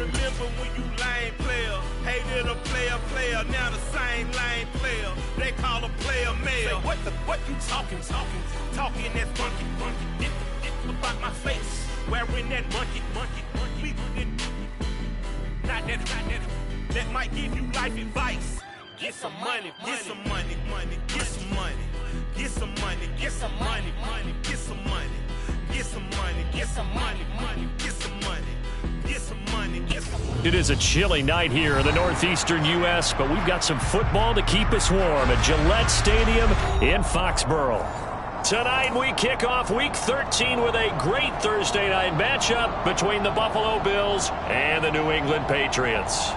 remember when you lame player, hated a player, now the same lame player. They call a player mayor. What you talking that funky, about my face. Wearing that monkey. Not that. That might give you life advice. Get some money, get some money, get some money, get some money, get some money, get some money, get some money, get some money, get some money, get some money, get some money. It is a chilly night here in the northeastern U.S., but we've got some football to keep us warm at Gillette Stadium in Foxborough. Tonight we kick off Week 13 with a great Thursday night matchup between the Buffalo Bills and the New England Patriots.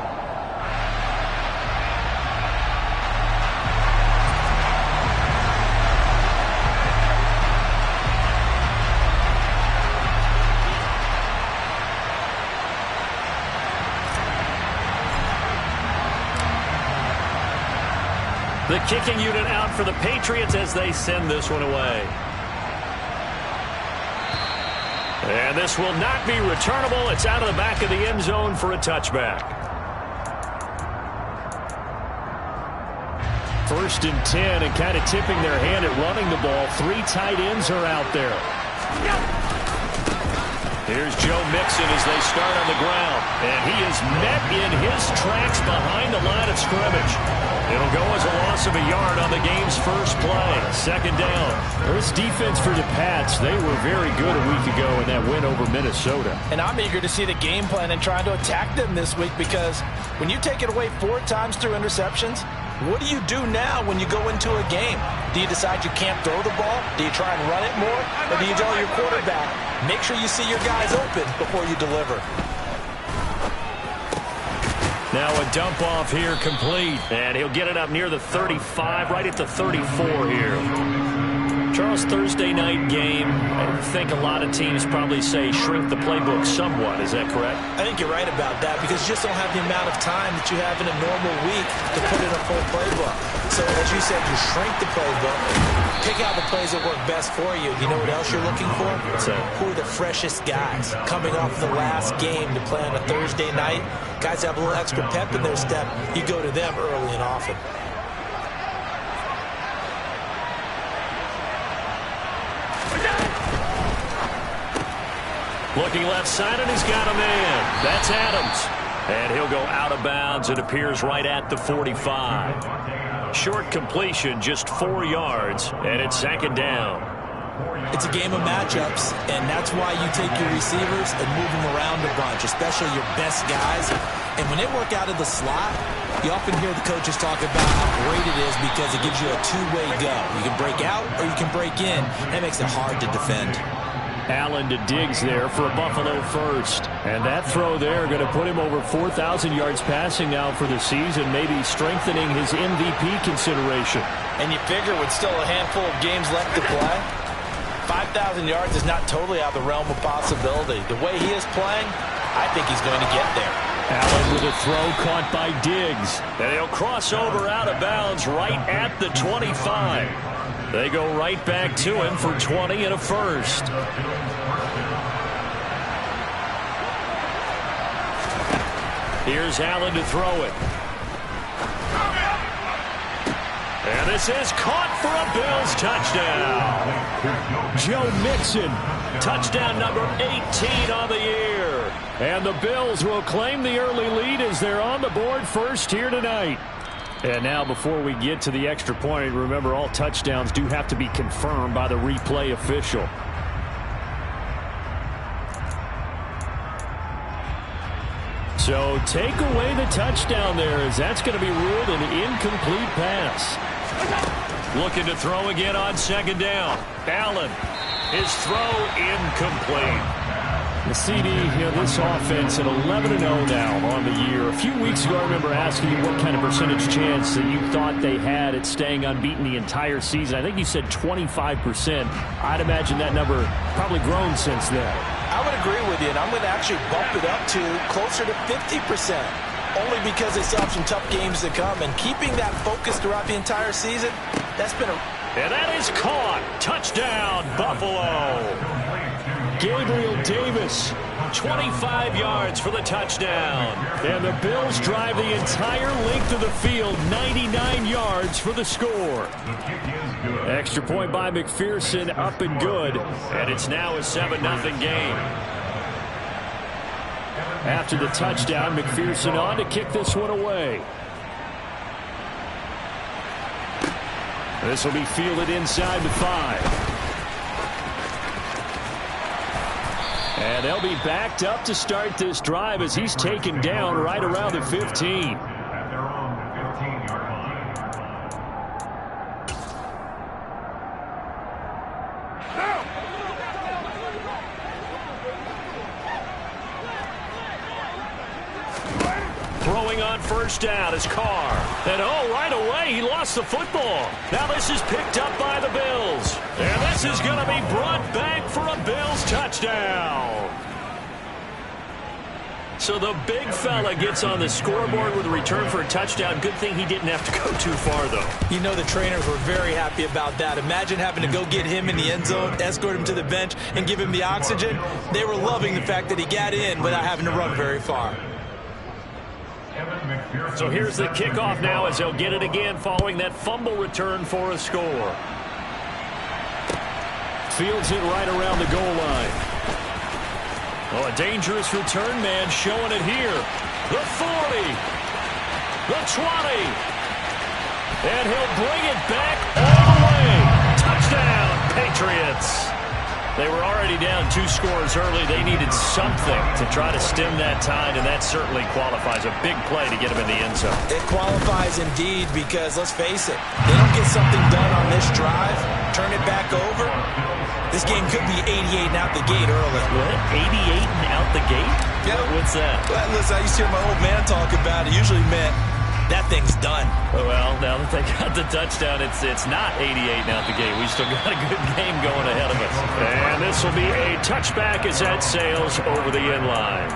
The kicking unit out for the Patriots as they send this one away. And this will not be returnable. It's out of the back of the end zone for a touchback. 1st and 10, and kind of tipping their hand at running the ball. 3 tight ends are out there. Here's Joe Mixon as they start on the ground. And he is met in his tracks behind the line of scrimmage. It'll go as a loss of a yard on the game's first play. 2nd down. This defense for the Pats, they were very good a week ago in that win over Minnesota. And I'm eager to see the game plan and trying to attack them this week, because when you take it away 4 times through interceptions, what do you do now when you go into a game? Do you decide you can't throw the ball? Do you try and run it more? Or do you tell your quarterback, make sure you see your guys open before you deliver? Now a dump off here complete. And he'll get it up near the 35, right at the 34 here. Charles, Thursday night game, I think a lot of teams probably say shrink the playbook somewhat. Is that correct? I think you're right about that, because you just don't have the amount of time that you have in a normal week to put in a full playbook. So as you said, you shrink the playbook, pick out the plays that work best for you. You know what else you're looking for? Who are the freshest guys coming off the last game to play on a Thursday night? Guys have a little extra pep in their step. You go to them early and often. Looking left side, and he's got a man. That's Adams. And he'll go out of bounds. It appears right at the 45. Short completion, just 4 yards, and it's 2nd down. It's a game of matchups, and that's why you take your receivers and move them around a bunch, especially your best guys. And when they work out of the slot, you often hear the coaches talk about how great it is because it gives you a two-way go. You can break out or you can break in. That makes it hard to defend. Allen to Diggs there for a Buffalo first. And that throw there going to put him over 4,000 yards passing now for the season, maybe strengthening his MVP consideration. And you figure with still a handful of games left to play, 5,000 yards is not totally out of the realm of possibility. The way he is playing, I think he's going to get there. Allen with a throw caught by Diggs. And he'll cross over out of bounds right at the 25. They go right back to him for 20 and a first. Here's Allen to throw it. And this is caught for a Bills touchdown. Joe Mixon, touchdown number 18 on the year. And the Bills will claim the early lead as they're on the board first here tonight. And now before we get to the extra point, remember all touchdowns do have to be confirmed by the replay official. So take away the touchdown there, as that's going to be ruled an incomplete pass. Looking to throw again on 2nd down. Allen, his throw incomplete. The CD, this offense at 11-0 now on the year. A few weeks ago, I remember asking you what kind of percentage chance that you thought they had at staying unbeaten the entire season. I think you said 25%. I'd imagine that number probably grown since then. I would agree with you, and I'm going to actually bump it up to closer to 50%. Only because they still have some tough games to come, and keeping that focus throughout the entire season, that's been a... And that is caught. Touchdown, Buffalo. Gabriel Davis. 25 yards for the touchdown. And the Bills drive the entire length of the field, 99 yards for the score. Extra point by McPherson, up and good. And it's now a 7-0 game. After the touchdown, McPherson on to kick this one away. This will be fielded inside the 5. And they'll be backed up to start this drive as he's taken down right around the 15. Throwing on first down is Carr. And right away he lost the football. Now this is picked up by the Bills. And this is going to be brought back for a Bills touchdown. So the big fella gets on the scoreboard with a return for a touchdown. Good thing he didn't have to go too far, though. You know the trainers were very happy about that. Imagine having to go get him in the end zone, escort him to the bench, and give him the oxygen. They were loving the fact that he got in without having to run very far. So here's the kickoff now as they'll get it again following that fumble return for a score. Fields it right around the goal line. Oh, a dangerous return man showing it here. The 40. The 20. And he'll bring it back all the way. Touchdown, Patriots. They were already down 2 scores early. They needed something to try to stem that tide, and that certainly qualifies. A big play to get them in the end zone. It qualifies indeed because, let's face it, they don't get something done on this drive, turn it back over. This game could be 88 and out the gate early. What? 88 and out the gate? Yeah. What's that? Well, listen, I used to hear my old man talk about it. Usually meant that thing's done. Well, now that they got the touchdown, it's not 88 and out the gate. We still got a good game going ahead of us. And this will be a touchback as that sails over the end line.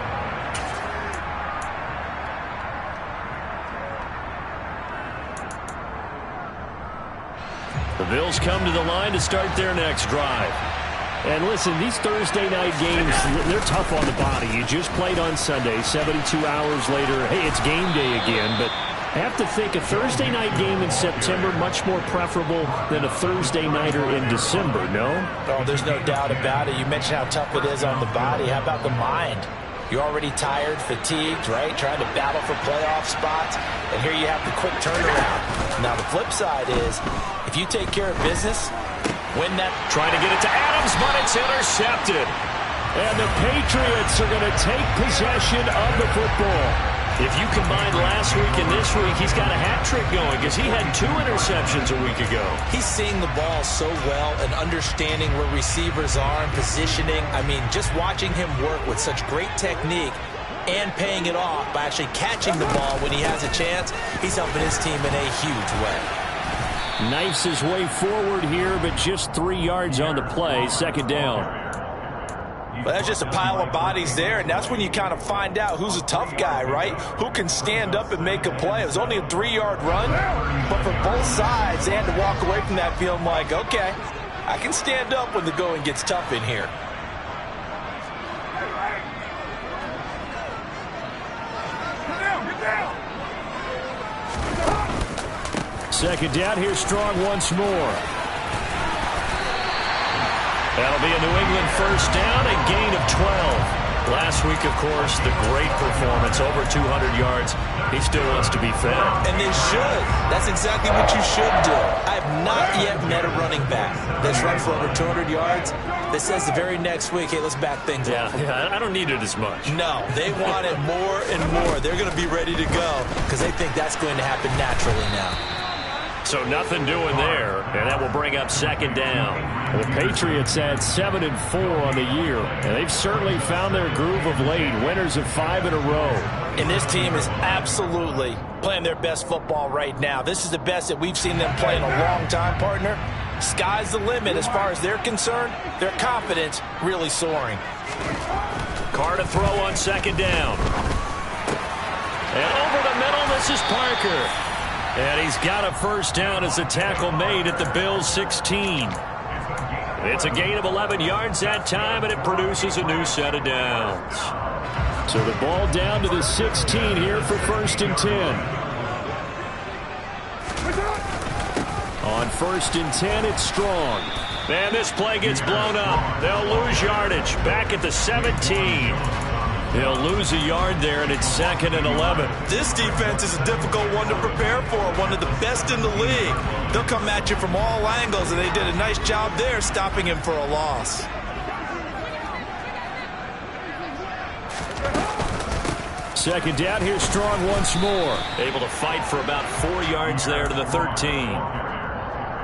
The Bills come to the line to start their next drive. And listen, these Thursday night games, they're tough on the body. You just played on Sunday, 72 hours later. Hey, it's game day again, but I have to think a Thursday night game in September much more preferable than a Thursday nighter in December, no? Oh, there's no doubt about it. You mentioned how tough it is on the body. How about the mind? You're already tired, fatigued, right? Trying to battle for playoff spots. And here you have the quick turnaround. Now, the flip side is, if you take care of business, win that. Trying to get it to Adams, but it's intercepted. And the Patriots are going to take possession of the football. If you combine last week and this week, he's got a hat trick going because he had 2 interceptions a week ago. He's seeing the ball so well and understanding where receivers are and positioning. I mean, just watching him work with such great technique and paying it off by actually catching the ball when he has a chance, he's helping his team in a huge way. Knifes his way forward here, but just 3 yards on the play. Second down. But that's just a pile of bodies there, and that's when you kind of find out who's a tough guy, right? Who can stand up and make a play. It was only a 3-yard run, but for both sides, they had to walk away from that feeling like, okay, I can stand up when the going gets tough in here. Second down, here's Strong once more. That'll be a New England first down, a gain of 12. Last week, of course, the great performance, over 200 yards. He still wants to be fed. And they should. That's exactly what you should do. I have not yet met a running back that's run for over 200 yards that says the very next week, hey, let's back things up. Yeah, I don't need it as much. No, they want it more and more. They're going to be ready to go because they think that's going to happen naturally now. So nothing doing there, and that will bring up second down. The Patriots had 7-4 on the year, and they've certainly found their groove of late, winners of 5 in a row. And this team is absolutely playing their best football right now. This is the best that we've seen them play in a long time, partner. Sky's the limit as far as they're concerned. Their confidence really soaring. Carr to throw on second down. And over the middle, this is Parker. And he's got a first down as a tackle made at the Bills' 16. It's a gain of 11 yards that time, and it produces a new set of downs. So the ball down to the 16 here for 1st and 10. On 1st and 10, it's Strong. And this play gets blown up. They'll lose yardage. Back at the 17. They'll lose a yard there, and it's 2nd and 11. This defense is a difficult one to prepare for, one of the best in the league. They'll come at you from all angles, and they did a nice job there stopping him for a loss. Second down, here's Strong once more. Able to fight for about 4 yards there to the 13.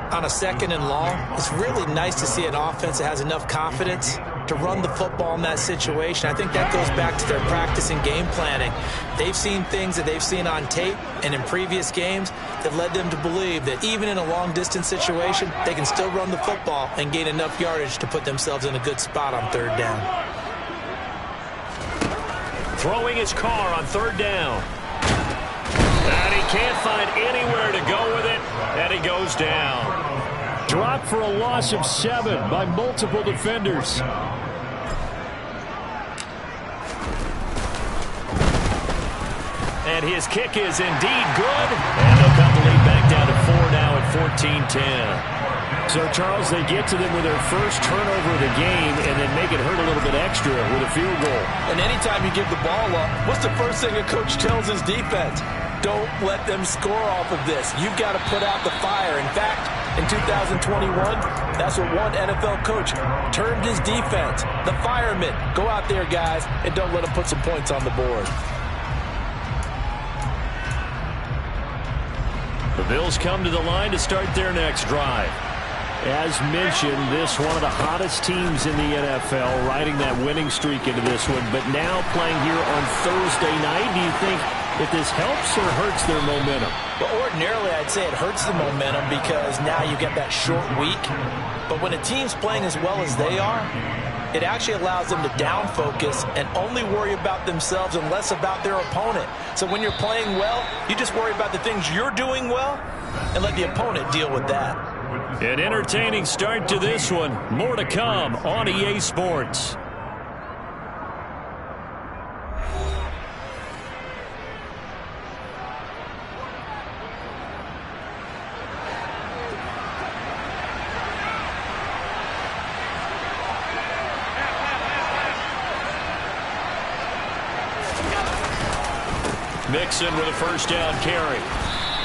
On a 2nd and long, it's really nice to see an offense that has enough confidence to run the football in that situation. I think that goes back to their practice and game planning. They've seen things that they've seen on tape and in previous games that led them to believe that even in a long-distance situation, they can still run the football and gain enough yardage to put themselves in a good spot on 3rd down. Throwing his car on 3rd down. And he can't find anywhere to go with it, and he goes down. Dropped for a loss of 7 by multiple defenders. And his kick is indeed good, and they'll cut the lead back down to 4 now at 14-10. So, Charles, they get to them with their first turnover of the game and then make it hurt a little bit extra with a field goal. And anytime you give the ball up, what's the first thing a coach tells his defense? Don't let them score off of this. You've got to put out the fire. In fact, in 2021, that's what one NFL coach termed his defense. The firemen. Go out there, guys, and don't let them put some points on the board. The Bills come to the line to start their next drive. As mentioned, this one of the hottest teams in the NFL, riding that winning streak into this one, but now playing here on Thursday night. Do you think if this helps or hurts their momentum? Well, ordinarily, I'd say it hurts the momentum because now you get that short week. But when a team's playing as well as they are, it actually allows them to down focus and only worry about themselves and less about their opponent. So when you're playing well, you just worry about the things you're doing well and let the opponent deal with that. An entertaining start to this one. More to come on EA Sports. Mixon with a first down carry.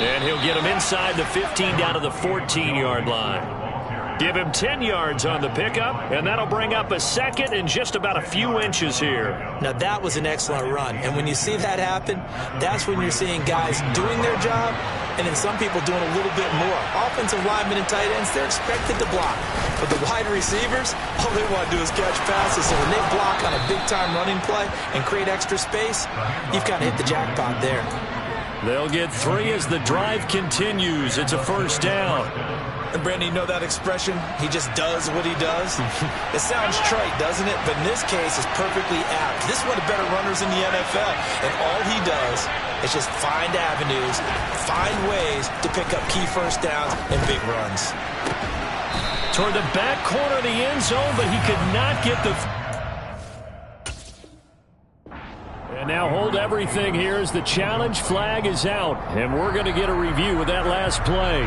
And he'll get him inside the 15 down to the 14-yard line. Give him 10 yards on the pickup, and that'll bring up a second and just about a few inches here. Now, that was an excellent run. And when you see that happen, that's when you're seeing guys doing their job and then some people doing a little bit more. Offensive linemen and tight ends, they're expected to block. But the wide receivers, all they want to do is catch passes. So when they block on a big-time running play and create extra space, you've kind of hit the jackpot there. They'll get 3 as the drive continues. It's a first down. And, Brandon, you know that expression? He just does what he does? It sounds trite, doesn't it? But in this case, it's perfectly apt. This is one of the better runners in the NFL. And all he does is just find avenues, find ways to pick up key first downs and big runs. Toward the back corner of the end zone, but he could not get the... And now hold everything here as the challenge flag is out. And we're going to get a review of that last play.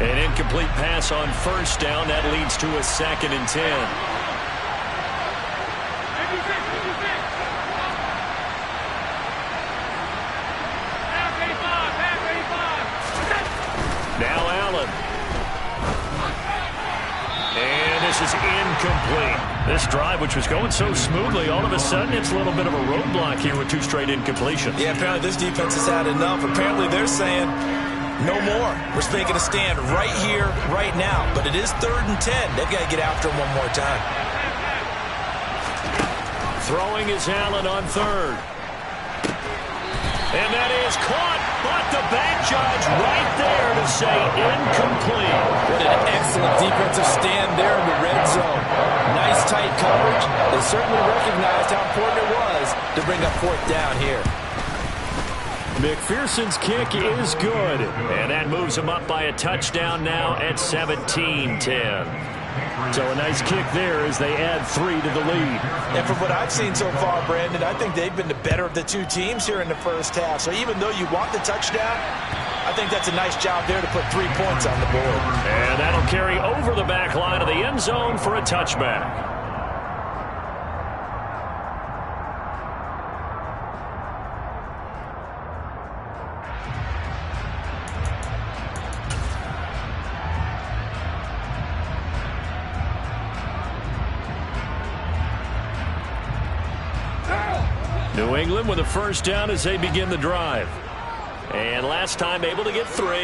An incomplete pass on first down. That leads to a 2nd and 10. Now Allen. And this is incomplete. This drive, which was going so smoothly, all of a sudden it's a little bit of a roadblock here with 2 straight incompletions. Yeah, apparently this defense has had enough. Apparently they're saying, no more. We're making a stand right here, right now. But it is 3rd and 10. They've got to get after him one more time. Throwing is Allen on 3rd. And that is caught, but the back judge right there to say incomplete. What an excellent defensive stand there in the red zone. Nice tight coverage. They certainly recognized how important it was to bring up fourth down here. McPherson's kick is good. And that moves him up by a touchdown now at 17-10. So a nice kick there as they add 3 to the lead. And from what I've seen so far, Brandon, I think they've been the better of the two teams here in the first half. So even though you want the touchdown, I think that's a nice job there to put 3 points on the board. And that'll carry over the back line of the end zone for a touchback. New England with a first down as they begin the drive. And last time able to get 3.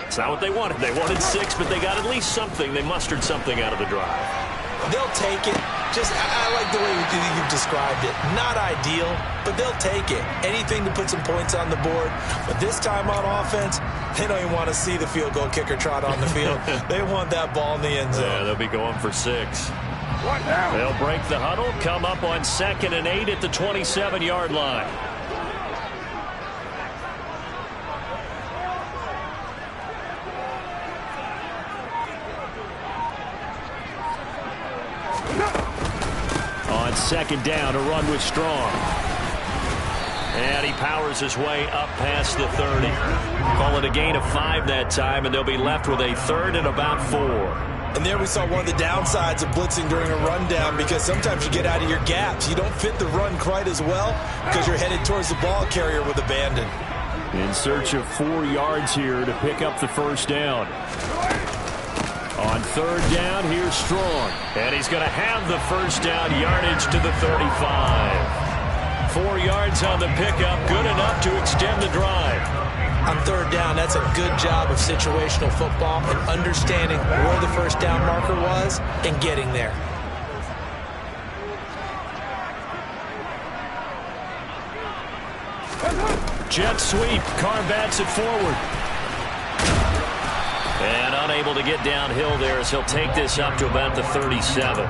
It's not what they wanted. They wanted 6, but they got at least something. They mustered something out of the drive. They'll take it. I like the way you've described it. Not ideal, but they'll take it. Anything to put some points on the board. But this time on offense, they don't even want to see the field goal kicker trot on the field. They want that ball in the end zone. Yeah, they'll be going for 6. They'll break the huddle, come up on 2nd and 8 at the 27-yard line. On 2nd down, a run with Strong. And he powers his way up past the 30. Call it a gain of 5 that time, and they'll be left with a 3rd and about 4. And there we saw one of the downsides of blitzing during a rundown, because sometimes you get out of your gaps. You don't fit the run quite as well because you're headed towards the ball carrier with abandon. In search of 4 yards here to pick up the first down. On 3rd down, here's Strong. And he's going to have the first down yardage to the 35. 4 yards on the pickup, good enough to extend the drive. On 3rd down, that's a good job of situational football and understanding where the first down marker was and getting there. Jet sweep. Carr bats it forward. And unable to get downhill there as he'll take this up to about the 37.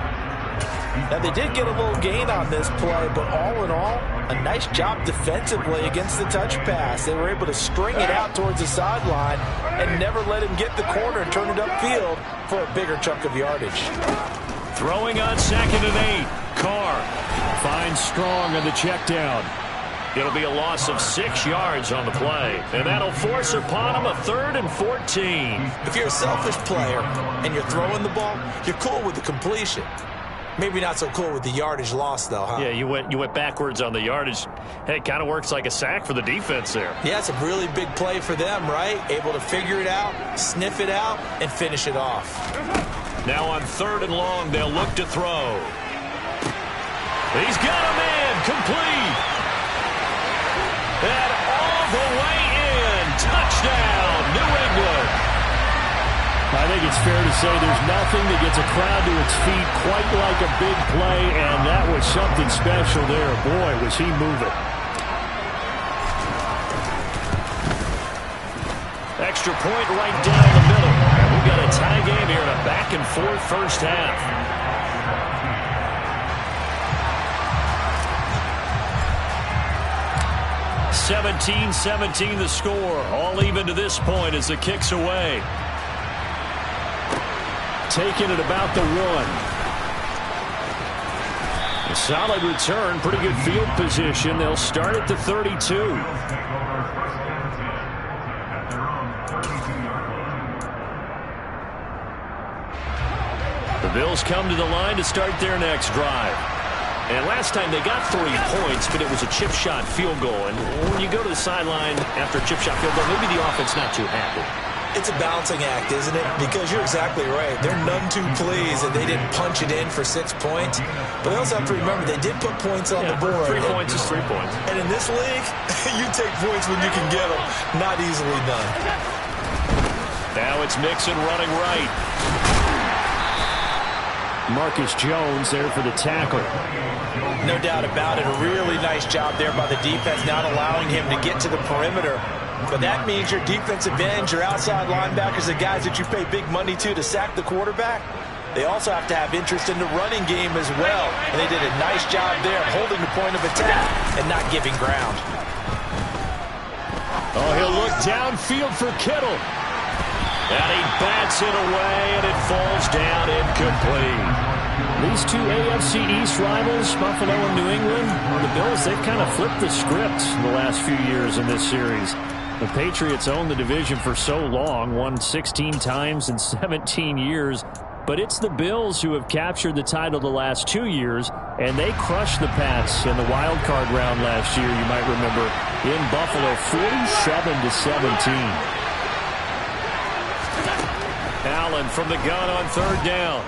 Now, they did get a little gain on this play, but all in all, a nice job defensively against the touch pass. They were able to string it out towards the sideline and never let him get the corner and turn it upfield for a bigger chunk of yardage. Throwing on 2nd and 8. Carr finds Strong on the check down. It'll be a loss of 6 yards on the play, and that'll force upon him a 3rd and 14. If you're a selfish player and you're throwing the ball, you're cool with the completion. Maybe not so cool with the yardage loss, though, huh? Yeah, you went backwards on the yardage. Hey, it kind of works like a sack for the defense there. Yeah, it's a really big play for them, right? Able to figure it out, sniff it out, and finish it off. Now on 3rd and long, they'll look to throw. He's got a man, complete. And all the way in. Touchdown, New England. I think it's fair to say there's nothing that gets a crowd to its feet quite like a big play, and that was something special there. Boy, was he moving. Extra point right down the middle. And we've got a tie game here in a back-and-forth first half. (17-17) the score. All even to this point as the kick's away. Taken at about the 1. A solid return, pretty good field position. They'll start at the 32. The Bills come to the line to start their next drive. And last time they got 3 points, but it was a chip shot field goal. And when you go to the sideline after a chip shot field goal, maybe the offense not too happy. It's a balancing act, isn't it? Because you're exactly right. They're none too pleased that they didn't punch it in for 6 points. But they also have to remember they did put points on the board. 3 points is 3 points. And in this league, you take points when you can get them. Not easily done. Now it's Mixon running right. Marcus Jones there for the tackle. No doubt about it. A really nice job there by the defense, not allowing him to get to the perimeter. But that means your defensive ends, your outside linebackers, the guys that you pay big money to sack the quarterback, they also have to have interest in the running game as well. And they did a nice job there of holding the point of attack and not giving ground. Oh, he'll look downfield for Kittle. And he bats it away, and it falls down incomplete. These two AFC East rivals, Buffalo and New England, well, the Bills, they've kind of flipped the script in the last few years in this series. The Patriots owned the division for so long, won 16 times in 17 years. But it's the Bills who have captured the title the last 2 years, and they crushed the Pats in the wild card round last year, you might remember, in Buffalo, 47-17. Allen from the gun on third down.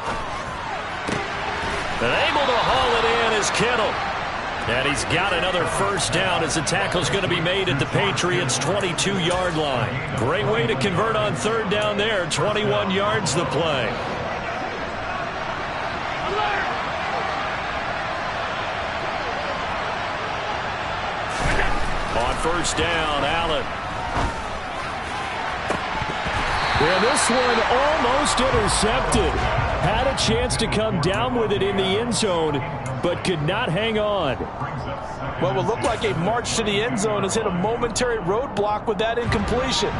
And able to haul it in is Kittle. And he's got another first down as the tackle's going to be made at the Patriots' 22-yard line. Great way to convert on third down there. 21 yards the play. On first down, Allen. Yeah, this one almost intercepted. Had a chance to come down with it in the end zone, but could not hang on. Well, it will look like a march to the end zone has hit a momentary roadblock with that incompletion.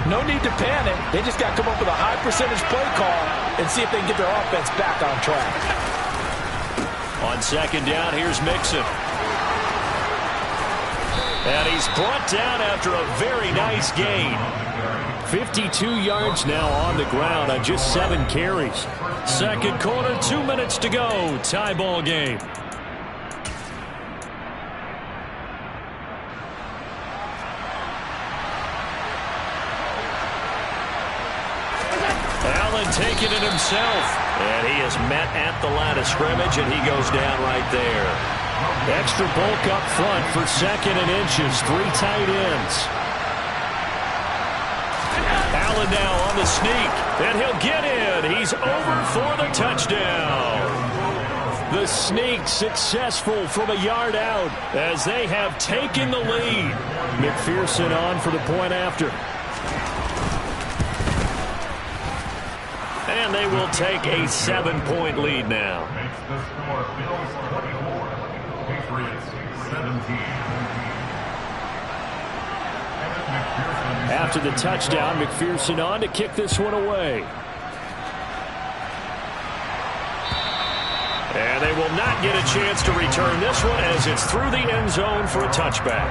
No need to panic. They just got to come up with a high percentage play call and see if they can get their offense back on track. On second down, here's Mixon. And he's brought down after a very nice gain. 52 yards now on the ground on just 7 carries. Second quarter, 2 minutes to go. Tie ball game. Allen taking it himself. And he is met at the line of scrimmage, and he goes down right there. Extra bulk up front for second and inches. 3 tight ends. Allen now on the sneak, and he'll get in. He's over for the touchdown. The sneak successful from a yard out as they have taken the lead. McPherson on for the point after. And they will take a 7-point lead now. After the touchdown, McPherson on to kick this one away. And they will not get a chance to return this one as it's through the end zone for a touchback.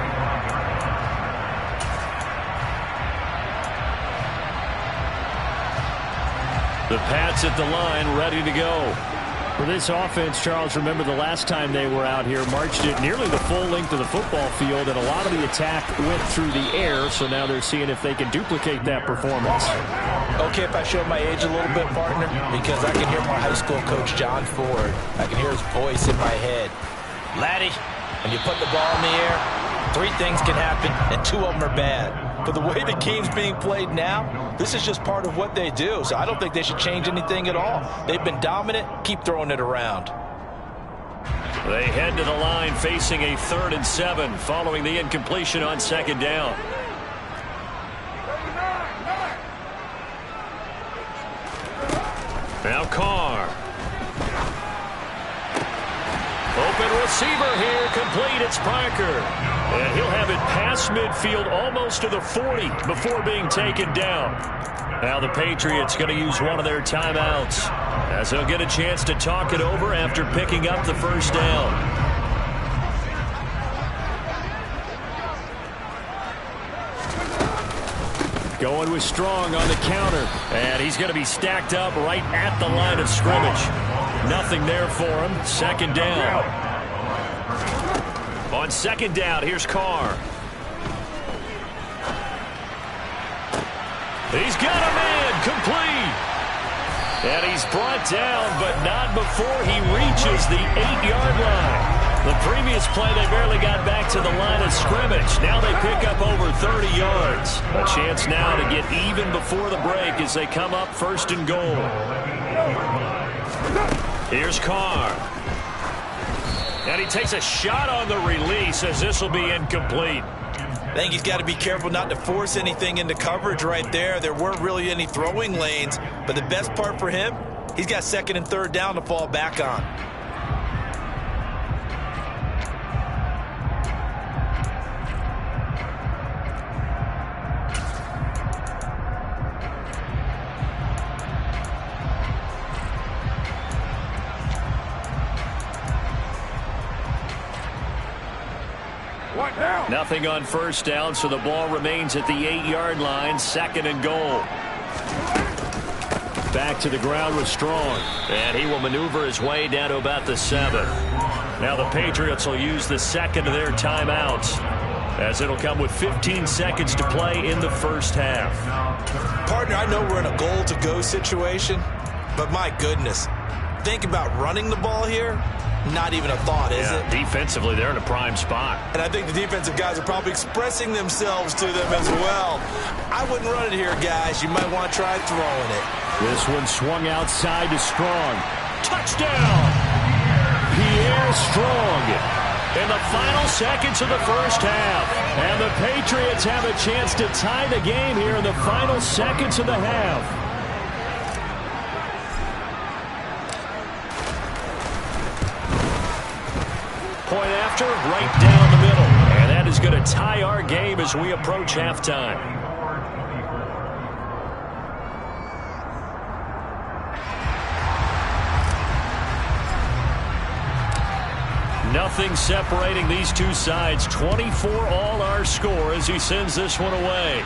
The Pats at the line, ready to go. For this offense, Charles, remember the last time they were out here, marched it nearly the full length of the football field, and a lot of the attack went through the air, so now they're seeing if they can duplicate that performance. Okay, if I show my age a little bit, partner, because I can hear my high school coach, John Ford. I can hear his voice in my head. Laddie, when you put the ball in the air, 3 things can happen, and 2 of them are bad. But the way the game's being played now, this is just part of what they do. So I don't think they should change anything at all. They've been dominant. Keep throwing it around. They head to the line facing a 3rd and 7 following the incompletion on second down. Now Carr. Open receiver here, complete. It's Parker. And he'll have it past midfield almost to the 40 before being taken down. Now the Patriots going to use one of their timeouts as they'll get a chance to talk it over after picking up the first down. Going with Strong on the counter. And he's going to be stacked up right at the line of scrimmage. Nothing there for him. Second down. On second down, here's Carr. He's got a man, complete. And he's brought down, but not before he reaches the 8-yard line. The previous play, they barely got back to the line of scrimmage. Now they pick up over 30 yards. A chance now to get even before the break as they come up 1st and goal. Here's Carr. And he takes a shot on the release as this will be incomplete. I think he's got to be careful not to force anything into coverage right there. There weren't really any throwing lanes, but the best part for him, he's got second and third down to fall back on. Nothing on first down, so the ball remains at the 8-yard line, second and goal. Back to the ground with Strong, and he will maneuver his way down to about the 7. Now the Patriots will use the second of their timeouts, as it'll come with 15 seconds to play in the first half. Partner, I know we're in a goal-to-go situation, but my goodness, think about running the ball here. Not even a thought, is it? Defensively, they're in a prime spot. And I think the defensive guys are probably expressing themselves to them as well. I wouldn't run it here, guys. You might want to try throwing it. This one swung outside to Strong. Touchdown! Pierre Strong in the final seconds of the first half. And the Patriots have a chance to tie the game here in the final seconds of the half. Point after, right down the middle. And that is going to tie our game as we approach halftime. Nothing separating these two sides. 24 all our score as he sends this one away.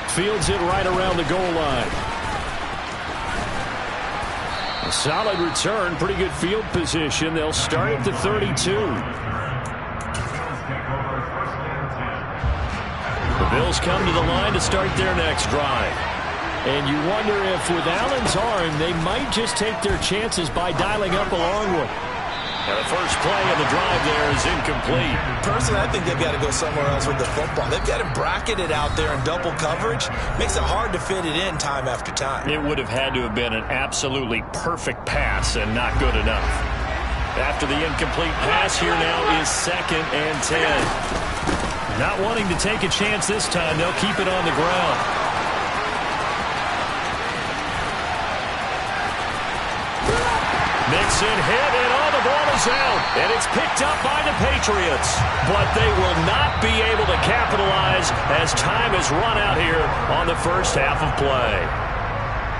Fields it right around the goal line. A solid return, pretty good field position. They'll start at the 32. The Bills come to the line to start their next drive. And you wonder if with Allen's arm, they might just take their chances by dialing up a long one. And the first play of the drive there is incomplete. Personally, I think they've got to go somewhere else with the football. They've got to bracket it out there in double coverage. Makes it hard to fit it in time after time. It would have had to have been an absolutely perfect pass and not good enough. After the incomplete pass, here now is 2nd and 10. Not wanting to take a chance this time, they'll keep it on the ground. Mixon hit, and all the ball is out. And it's picked up by the Patriots. But they will not be able to capitalize as time has run out here on the first half of play.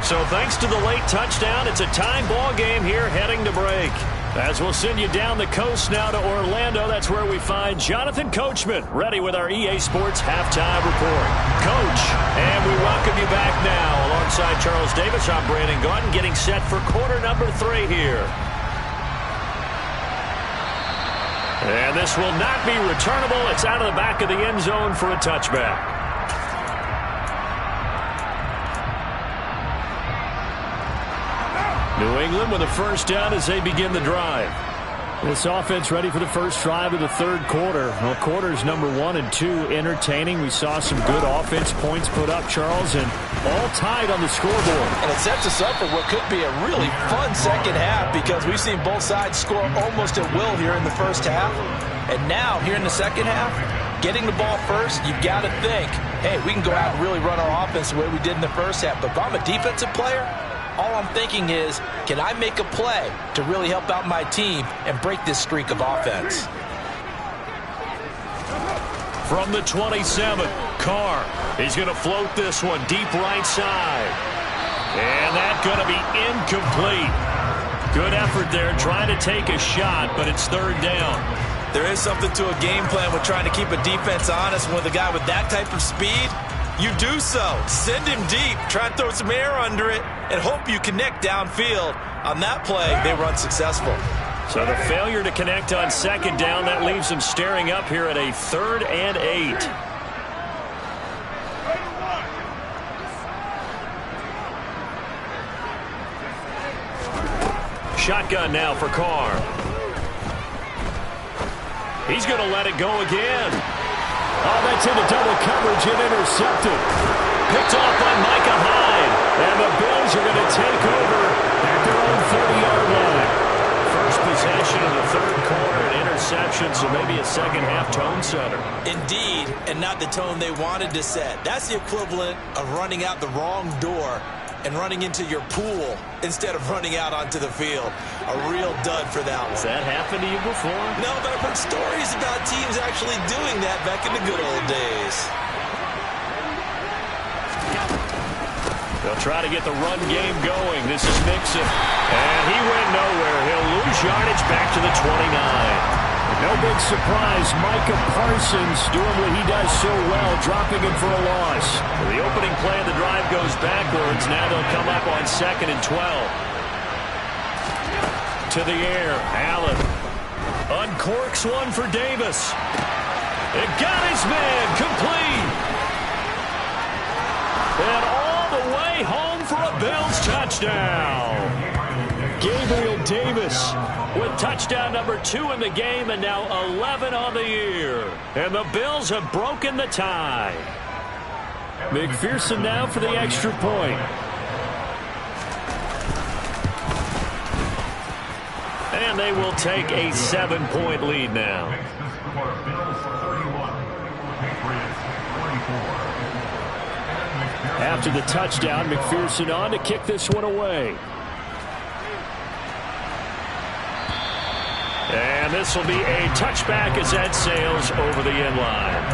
So thanks to the late touchdown, it's a time ball game here heading to break. As we'll send you down the coast now to Orlando, that's where we find Jonathan Coachman, ready with our EA Sports Halftime Report. Coach, and we welcome you back now. Alongside Charles Davis, I'm Brandon Gaudin, getting set for quarter number 3 here. And this will not be returnable. It's out of the back of the end zone for a touchback. New England with a first down as they begin the drive. This offense ready for the first drive of the third quarter. Well, quarters number 1 and 2 entertaining. We saw some good offense points put up, Charles, and all tied on the scoreboard. And it sets us up for what could be a really fun second half because we've seen both sides score almost at will here in the first half. And now, here in the second half, getting the ball first, you've got to think, hey, we can go out and really run our offense the way we did in the first half. But if I'm a defensive player, all I'm thinking is, can I make a play to really help out my team and break this streak of offense? From the 27, Carr. He's going to float this one deep right side. And that's going to be incomplete. Good effort there trying to take a shot, but it's third down. There is something to a game plan with trying to keep a defense honest. With a guy with that type of speed, you do so. Send him deep. Try and throw some air under it and hope you connect downfield. On that play, they run successful. So the failure to connect on second down, that leaves them staring up here at a 3rd and 8. Shotgun now for Carr. He's going to let it go again. Oh, that's into double coverage and intercepted. Picked off by Micah Hyde. And the Bills are going to take over at their own 30-yard line. First possession possession of the third quarter, an interception, so maybe a second-half tone setter. Indeed, and not the tone they wanted to set. That's the equivalent of running out the wrong door and running into your pool instead of running out onto the field. A real dud for that one. Has that happened to you before? No, but I've heard stories about teams actually doing that back in the good old days. They'll try to get the run game going. This is Mixon. And he went nowhere. He'll lose yardage back to the 29. No big surprise. Micah Parsons doing what he does so well, dropping him for a loss. The opening play of the drive goes backwards. Now they'll come up on 2nd and 12. To the air. Allen uncorks one for Davis. It got his man complete. And all the way home for a Bills touchdown. Gabriel Davis with touchdown number 2 in the game and now 11 on the year. And the Bills have broken the tie. McPherson now for the extra point. And they will take a 7-point lead now. After the touchdown, McPherson on to kick this one away. And this will be a touchback as that sails over the end line.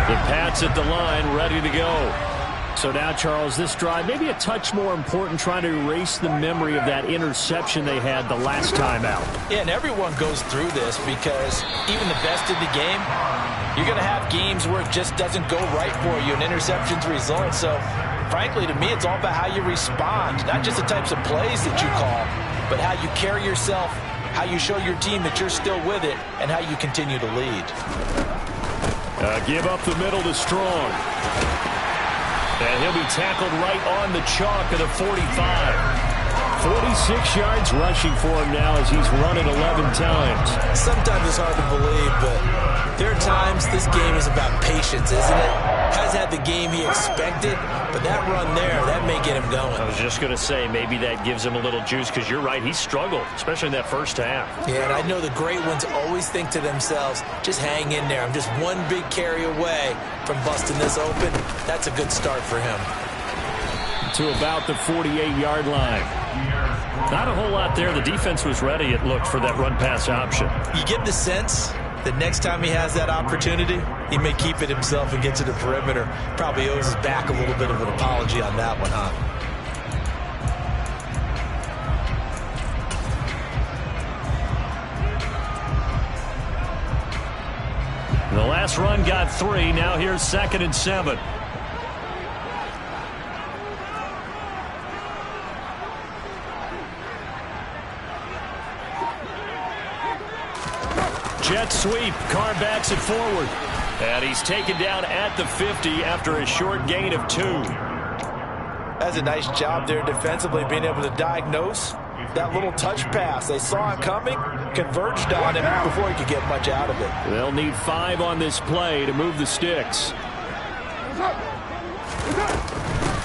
The Pats at the line, ready to go. So now, Charles, this drive maybe a touch more important, trying to erase the memory of that interception they had the last time out. Yeah, and everyone goes through this because even the best in the game, you're going to have games where it just doesn't go right for you, and interceptions result. So, frankly, to me, it's all about how you respond, not just the types of plays that you call, but how you carry yourself, how you show your team that you're still with it, and how you continue to lead. Give up the middle to Strong. And he'll be tackled right on the chalk of the 45. 46 yards rushing for him now as he's run it 11 times. Sometimes it's hard to believe, but there are times this game is about patience, isn't it? Has had the game he expected, but that run there, that may get him going. I was just going to say, maybe that gives him a little juice, because you're right, he struggled, especially in that first half. Yeah, and I know the great ones always think to themselves, just hang in there. I'm just one big carry away from busting this open. That's a good start for him. To about the 48-yard line. Not a whole lot there. The defense was ready, it looked, for that run-pass option. You get the sense that next time he has that opportunity, he may keep it himself and get to the perimeter. Probably owes his back a little bit of an apology on that one, huh? The last run got 3. Now here's 2nd and 7. Jet sweep. Carr backs it forward. And he's taken down at the 50 after a short gain of 2. That's a nice job there defensively, being able to diagnose that little touch pass. They saw it coming, converged on him before he could get much out of it. They'll need 5 on this play to move the sticks.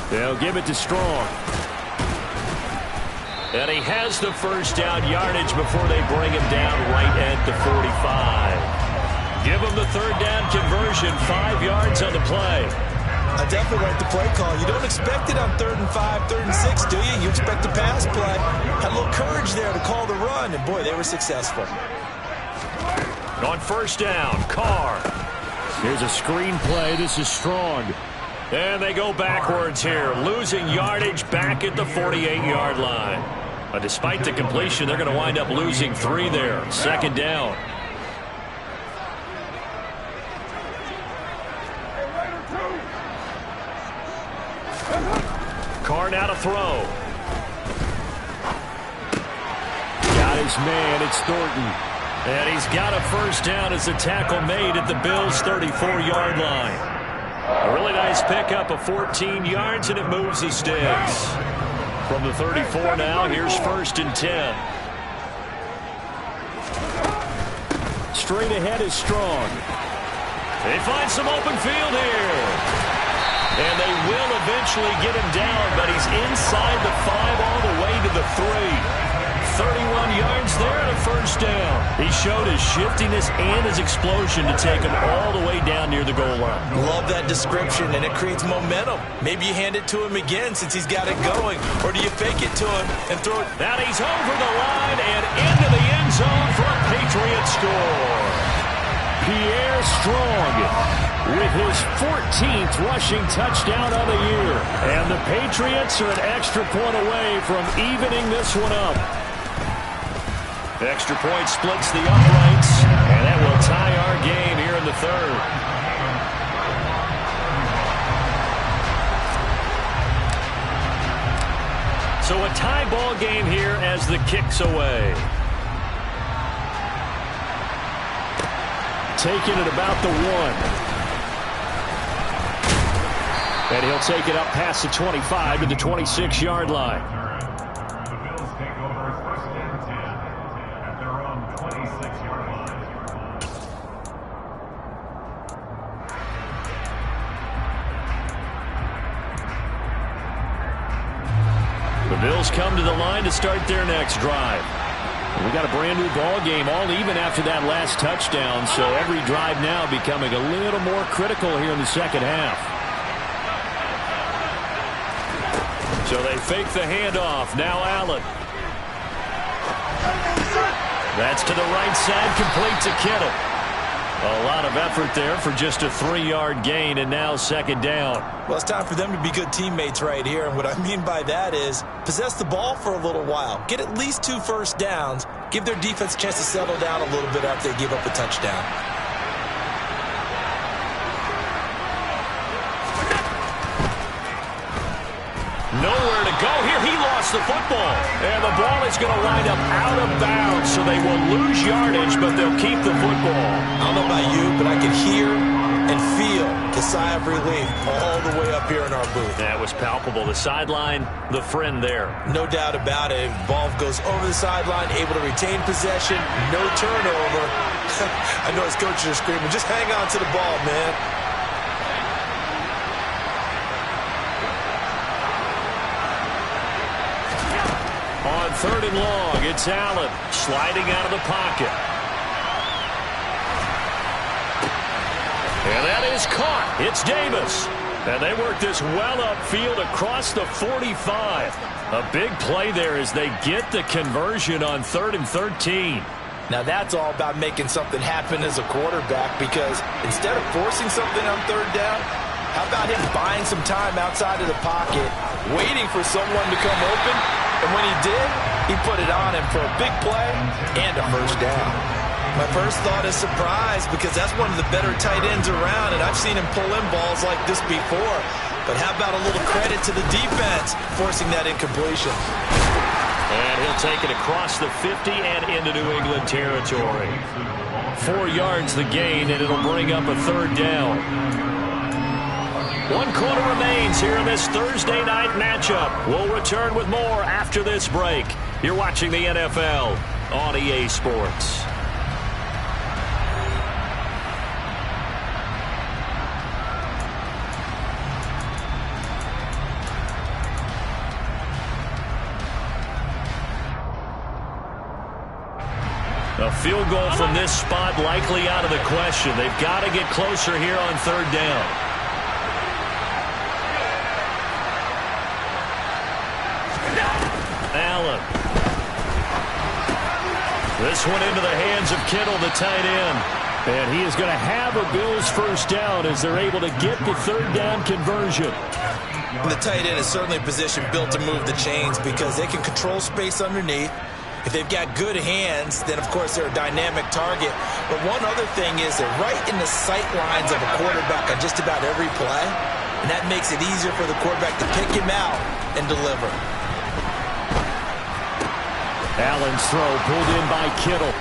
They'll give it to Strong. And he has the first down yardage before they bring him down right at the 45. Give him the third down conversion, 5 yards on the play. I definitely like the play call. You don't expect it on 3rd and 5, 3rd and 6, do you? You expect the pass play. Had a little courage there to call the run, and boy, they were successful. On first down, Carr. Here's a screen play. This is Strong. And they go backwards here, losing yardage back at the 48-yard line. Despite the completion, they're going to wind up losing 3 there. 2nd down. Carr now to throw. Got his man. It's Thornton. And he's got a first down as the tackle made at the Bills' 34-yard line. A really nice pickup of 14 yards, and it moves the sticks. From the 34 now, here's 1st and 10. Straight ahead is Strong. They find some open field here. And they will eventually get him down, but he's inside the 5 all the way to the 3. 31 yards there and a 1st down. He showed his shiftiness and his explosion to take him all the way down near the goal line. Love that description, and it creates momentum. Maybe you hand it to him again since he's got it going, or do you fake it to him and throw it? Now he's over the line and into the end zone for a Patriot score. Pierre Strong with his 14th rushing touchdown of the year. And the Patriots are an extra point away from evening this one up. Extra point splits the uprights, and that will tie our game here in the 3rd. So a tie ball game here as the kick's away. Taking it about the 1. And he'll take it up past the 25 to the 26-yard line. The Bills come to the line to start their next drive. We got a brand new ball game, all even after that last touchdown, so every drive now becoming a little more critical here in the second half. So they fake the handoff. Now Allen. That's to the right side, complete to Kittle. A lot of effort there for just a 3-yard gain, and now 2nd down. Well, it's time for them to be good teammates right here, and what I mean by that is possess the ball for a little while. Get at least 2 first downs. Give their defense a chance to settle down a little bit after they give up a touchdown. Nowhere to go here. He lost the football. And the ball is going to wind up out of bounds, so they will lose yardage, but they'll keep the football. I don't know about you, but I can hear and feel the sigh of relief all the way up here in our booth. That was palpable. The sideline, the friend there. No doubt about it. Ball goes over the sideline, able to retain possession, no turnover. I know his coaches are screaming, just hang on to the ball, man. On 3rd and long, it's Allen sliding out of the pocket. And that is caught. It's Davis. And they work this well upfield across the 45. A big play there as they get the conversion on 3rd and 13. Now that's all about making something happen as a quarterback, because instead of forcing something on 3rd down, how about him buying some time outside of the pocket, waiting for someone to come open, and when he did, he put it on him for a big play and a 1st down. My first thought is surprise, because that's one of the better tight ends around, and I've seen him pull in balls like this before. But how about a little credit to the defense forcing that incompletion? And he'll take it across the 50 and into New England territory. 4 yards the gain, and it'll bring up a 3rd down. 1 quarter remains here in this Thursday night matchup. We'll return with more after this break. You're watching the NFL on EA Sports. A field goal from this spot likely out of the question. They've got to get closer here on 3rd down. Allen. This one into the hands of Kittle, the tight end. And he is going to have a Bills 1st down as they're able to get the 3rd down conversion. And the tight end is certainly a position built to move the chains, because they can control space underneath. If they've got good hands, then of course they're a dynamic target. But one other thing is they're right in the sight lines of a quarterback on just about every play. And that makes it easier for the quarterback to pick him out and deliver. Allen's throw pulled in by Kittle.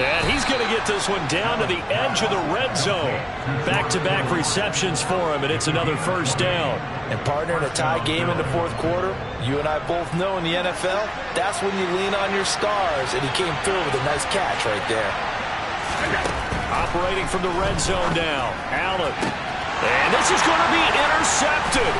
And he's going to get this one down to the edge of the red zone. Back-to-back receptions for him, and it's another first down. And partner, in a tie game in the fourth quarter, you and I both know in the NFL, that's when you lean on your stars, and he came through with a nice catch right there. Operating from the red zone now, Allen. And this is going to be intercepted.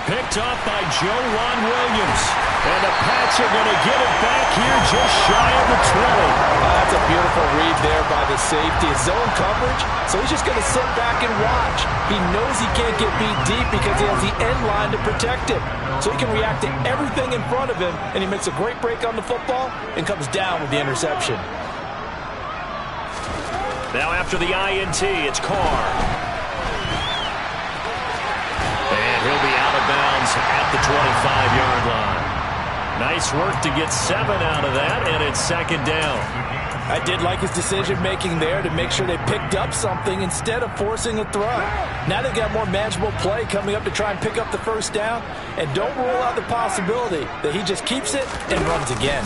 Picked up by Joejuan Williams. And the Pats are going to get it back here just shy of the 20. That's a beautiful read there by the safety. It's zone coverage, so he's just going to sit back and watch. He knows he can't get beat deep because he has the end line to protect him. So he can react to everything in front of him, and he makes a great break on the football and comes down with the interception. Now after the INT, it's Carr. And he'll be out of bounds at the 25-yard line. Nice work to get 7 out of that, and it's second down. I did like his decision-making there to make sure they picked up something instead of forcing a throw. Now they've got more manageable play coming up to try and pick up the first down, and don't rule out the possibility that he just keeps it and runs again.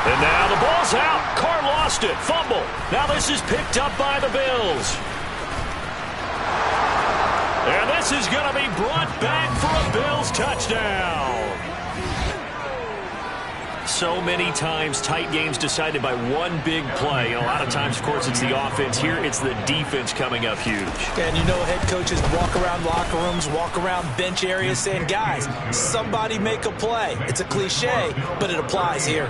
And now the ball's out. Carr lost it. Fumble. Now this is picked up by the Bills. And this is going to be brought back for a Bills touchdown. So many times tight games decided by one big play. A lot of times, of course, it's the offense. Here, it's the defense coming up huge. And you know head coaches walk around locker rooms, walk around bench areas saying, guys, somebody make a play. It's a cliche, but it applies here.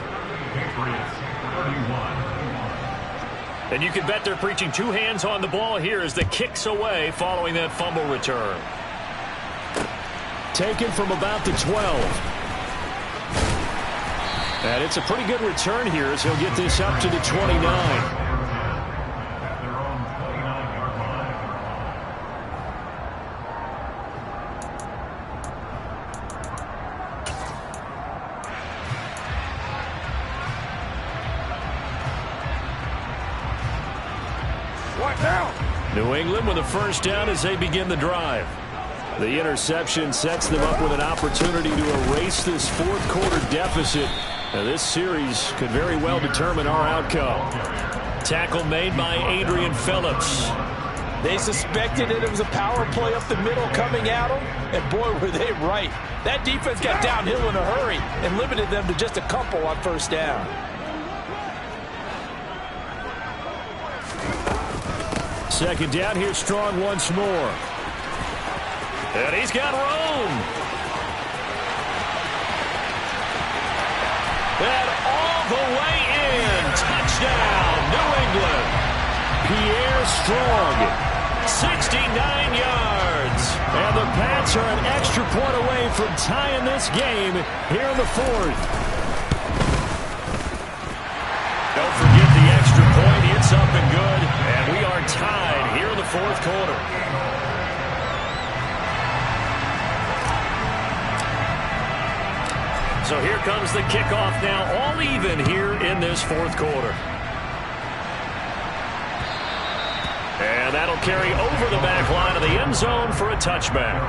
And you can bet they're preaching two hands on the ball here as the kick's away following that fumble return. Taken from about the 12. And it's a pretty good return here as he'll get this up to the 29. New England with a first down as they begin the drive. The interception sets them up with an opportunity to erase this fourth quarter deficit. Now, this series could very well determine our outcome. Tackle made by Adrian Phillips. They suspected it was a power play up the middle coming at them, and boy, were they right. That defense got downhill in a hurry and limited them to just a couple on first down. Second down here, Strong once more. And he's got room. And all the way in. Touchdown, New England. Pierre Strong, 69 yards. And the Pats are an extra point away from tying this game here in the fourth. Don't forget the extra point. It's up and good. And we are tied here in the fourth quarter. So here comes the kickoff now, all even here in this fourth quarter. And that'll carry over the back line of the end zone for a touchback.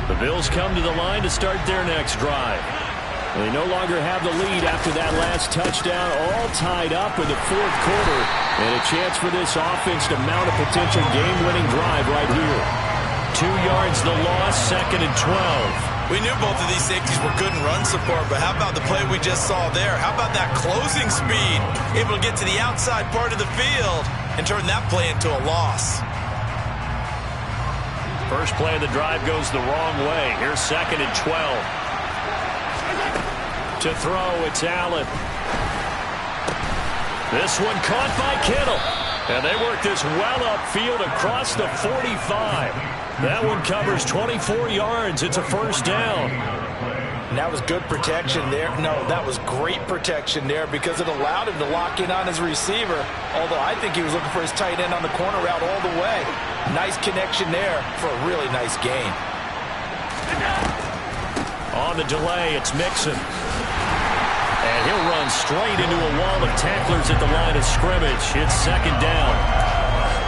The Bills come to the line to start their next drive. They no longer have the lead after that last touchdown, all tied up in the fourth quarter. And a chance for this offense to mount a potential game-winning drive right here. 2 yards the loss, second and 12. We knew both of these safeties were good in run support, but how about the play we just saw there? How about that closing speed? Able to get to the outside part of the field and turn that play into a loss. First play of the drive goes the wrong way. Here's second and 12. To throw, it's Allen. This one caught by Kittle. And they work this well upfield across the 45. That one covers 24 yards. It's a first down. And that was good protection there. No, that was great protection there because it allowed him to lock in on his receiver. Although I think he was looking for his tight end on the corner route all the way. Nice connection there for a really nice gain. On the delay, it's Mixon. And he'll run straight into a wall of tacklers at the line of scrimmage. It's second down.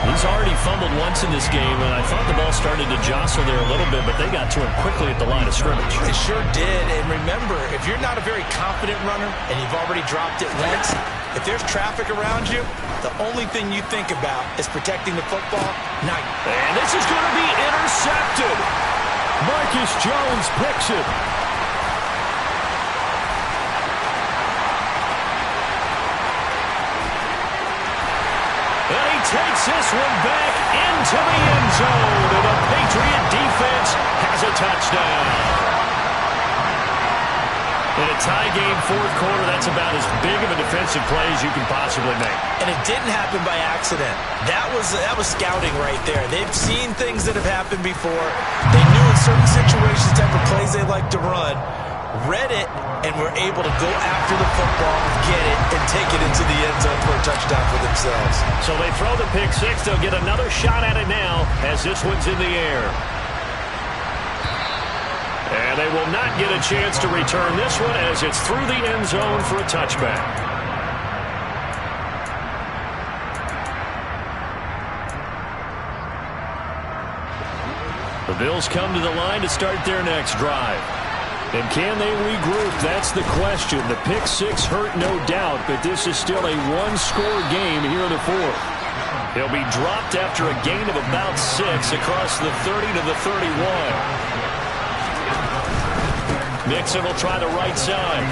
He's already fumbled once in this game, and I thought the ball started to jostle there a little bit, but they got to him quickly at the line of scrimmage. It sure did, and remember, if you're not a very confident runner and you've already dropped it once, if there's traffic around you, the only thing you think about is protecting the football. And this is going to be intercepted. Marcus Jones picks it. And he takes this one back into the end zone, and the Patriot defense has a touchdown. In a tie game, fourth quarter, that's about as big of a defensive play as you can possibly make. And it didn't happen by accident. That was scouting right there. They've seen things that have happened before. They knew in certain situations the type of plays they like to run, read it, and were able to go after the football, get it, and take it into the end zone for a touchdown for themselves. So they throw the pick six. They'll get another shot at it now as this one's in the air. And they will not get a chance to return this one as it's through the end zone for a touchback. The Bills come to the line to start their next drive. And can they regroup? That's the question. The pick six hurt, no doubt, but this is still a one-score game here in the fourth. He'll be dropped after a gain of about 6 across the 30 to the 31. Mixon will try the right side.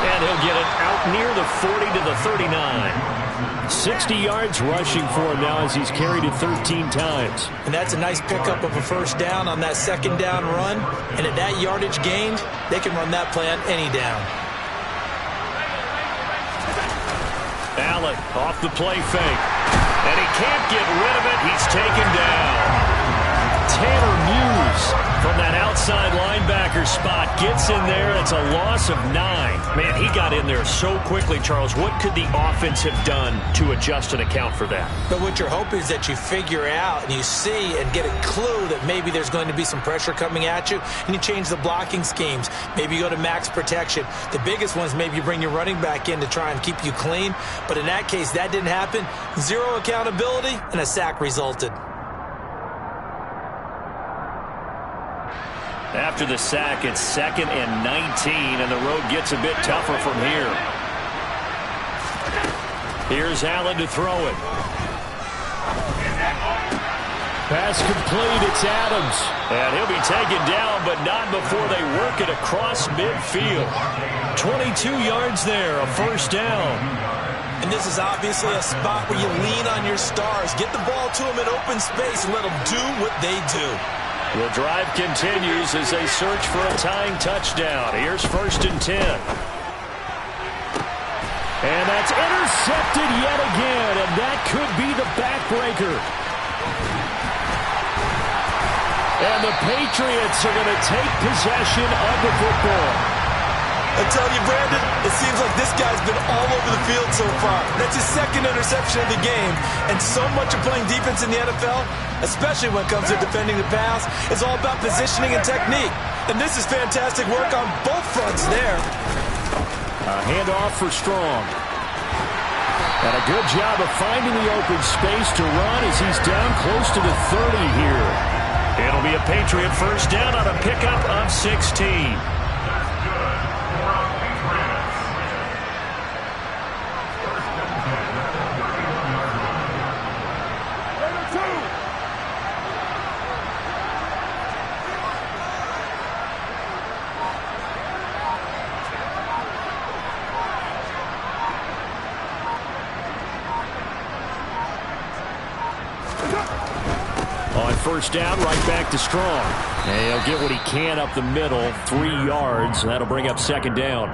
And he'll get it out near the 40 to the 39. 60 yards rushing for him now as he's carried it 13 times. And that's a nice pickup of a first down on that second down run. And at that yardage gained, they can run that play on any down. Allen off the play fake. And he can't get rid of it. He's taken down. Tanner Muse from that outside linebacker spot gets in there. It's a loss of 9. Man, he got in there so quickly, Charles. What could the offense have done to adjust and account for that? But what you're hoping is that you figure out and you see and get a clue that maybe there's going to be some pressure coming at you, and you change the blocking schemes. Maybe you go to max protection. The biggest one is maybe you bring your running back in to try and keep you clean. But in that case, that didn't happen. 0 accountability, and a sack resulted. After the sack, it's 2nd and 19, and the road gets a bit tougher from here. Here's Allen to throw it. Pass complete, it's Adams. And he'll be taken down, but not before they work it across midfield. 22 yards there, a first down. And this is obviously a spot where you lean on your stars. Get the ball to them in open space and let them do what they do. The drive continues as they search for a tying touchdown. Here's 1st and 10. And that's intercepted yet again, and that could be the backbreaker. And the Patriots are going to take possession of the football. I tell you, Brandon, it seems like this guy's been all over the field so far. That's his 2nd interception of the game. And so much of playing defense in the NFL, especially when it comes to defending the pass, is all about positioning and technique. And this is fantastic work on both fronts there. A handoff for Strong. And a good job of finding the open space to run as he's down close to the 30 here. It'll be a Patriot first down on a pickup of 16. First down, right back to Strong. And he'll get what he can up the middle, 3 yards, and that'll bring up 2nd down.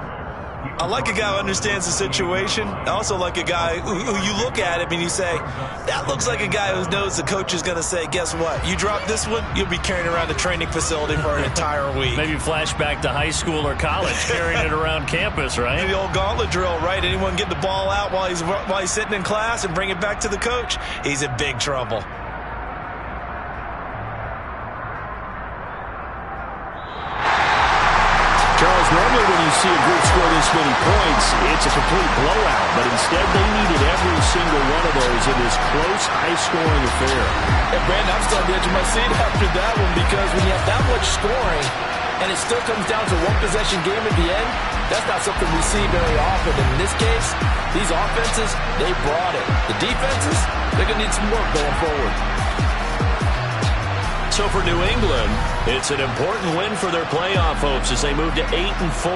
I like a guy who understands the situation. I also like a guy who you look at him and you say, that looks like a guy who knows the coach is going to say, guess what? You drop this one, you'll be carrying around the training facility for an entire week. Maybe flashback to high school or college, carrying it around campus, right? The old gauntlet drill, right? Anyone get the ball out while he's sitting in class and bring it back to the coach, he's in big trouble. Normally Usually when you see a group score this many points, it's a complete blowout. But instead, they needed every single one of those in this close, high-scoring affair. Hey, Brandon, I'm still on the edge of my seat after that one because when you have that much scoring and it still comes down to one-possession game at the end, that's not something we see very often. And in this case, these offenses, they brought it. The defenses, they're going to need some work going forward. So for New England, it's an important win for their playoff hopes as they move to 8-4.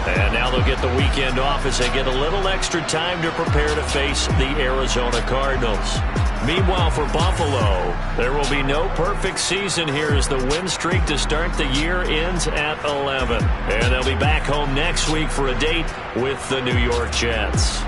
And now they'll get the weekend off as they get a little extra time to prepare to face the Arizona Cardinals. Meanwhile, for Buffalo, there will be no perfect season here as the win streak to start the year ends at 11. And they'll be back home next week for a date with the New York Jets.